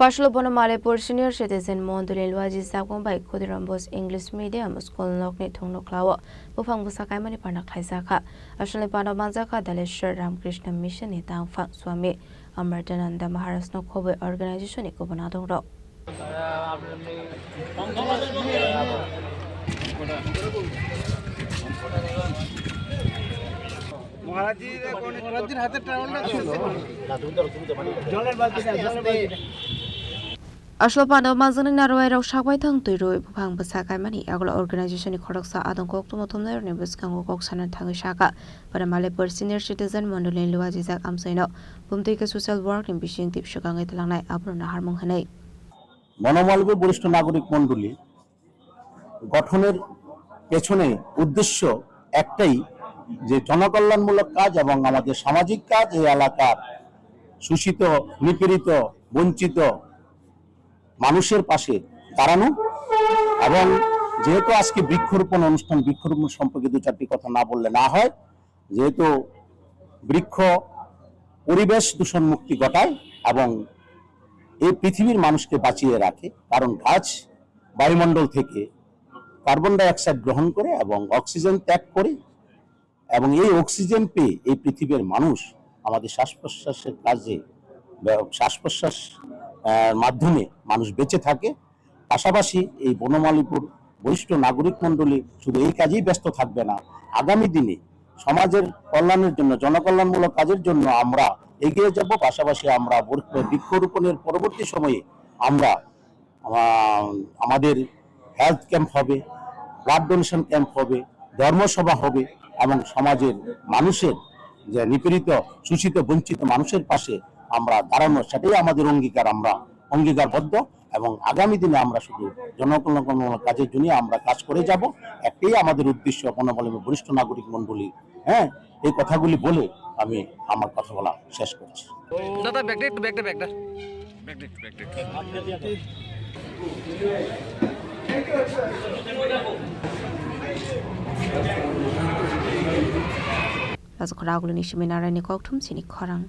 Fashlo Bonamalipur Senior Citizen Mondulin Waji Sakwan by Kudirambos English Medium School Nokni Tongnoklawa, Bufang Busakai Panak Haisaka, Ashalipano Manzaka, Daleshur Ramkrishna Mission in Tangfang Swami, Amardananda Maharas no Kobe Organization in Gobernador. Aslopano Mazan Narway of Shawai Tang to Pang Basakai Mani, Agla Organization in Koroksa, Adam Kok to Motumner, Nebuskango Koksan and Tangashaka, but a Malipur Senior Citizen Mondolin Luazizak Amsino, Bumtika Social Work in Bishing Tip Shugang Lanai, Abrona Harmon Hane. মনোমালিপুর বরিষ্ঠ নাগরিক মণ্ডলী গঠনের পেছনে উদ্দেশ্য একটাই যে জনকল্যাণমূলক কাজ এবং আমাদের সামাজিক কাজ এই এলাকার শোষিত নিপীড়িত বঞ্চিত মানুষের পাশে দাঁড়ানো এবং যেহেতু আজকে বৃক্ষরোপণ অনুষ্ঠান বৃক্ষরোপণ সম্পর্কে দু চারটি কথা না বললে না হয় যেহেতু বৃক্ষ পরিবেশ দূষণ মুক্তি ঘটায় এবং এই পৃথিবীর মানুষকে বাঁচিয়ে রাখে কারণ গাছ বায়ুমণ্ডল থেকে কার্বন ডাই অক্সাইড গ্রহণ করে এবং অক্সিজেন ত্যাগ করে এবং এই অক্সিজেন পেয়ে এই পৃথিবীর মানুষ আমাদের শ্বাস প্রশ্বাসের কাজে শ্বাস প্রশ্বাস মাধ্যমে মানুষ বেঁচে থাকে পাশাপাশি এই বনমালীপুর বরিষ্ঠ নাগরিক মণ্ডলী শুধু এই কাজেই ব্যস্ত থাকবে না আগামী দিনে সমাজের কল্যাণের জন্য জনকল্যাণমূলক কাজের জন্য আমরা এগিয়ে যাব পাশাপাশি আমরা বৃক্ষরোপণের পরবর্তী সময়ে আমরা আমাদের হেলথ ক্যাম্প হবে ব্লাড ডোনেশন ক্যাম্প হবে ধর্মসভা হবে এবং সমাজের মানুষের যে নিপীড়িত শোষিত বঞ্চিত মানুষের পাশে আমরা দাঁড়ানো সেটাই আমাদের অঙ্গীকার আমরা অঙ্গীকারবদ্ধ এবং আগামী দিনে আমরা শুধু জনকল্যাণমূলক কাজের জন্য আমরা কাজ করে যাব একটাই আমাদের উদ্দেশ্য বনমালীপুর বরিষ্ঠ নাগরিক মণ্ডলী এই কথাগুলি বলে আমি আমার কথা বলা শেষ করছি দাদা ব্যাগটা Las Koragul Nishiminara Nikoktum Sini Korang.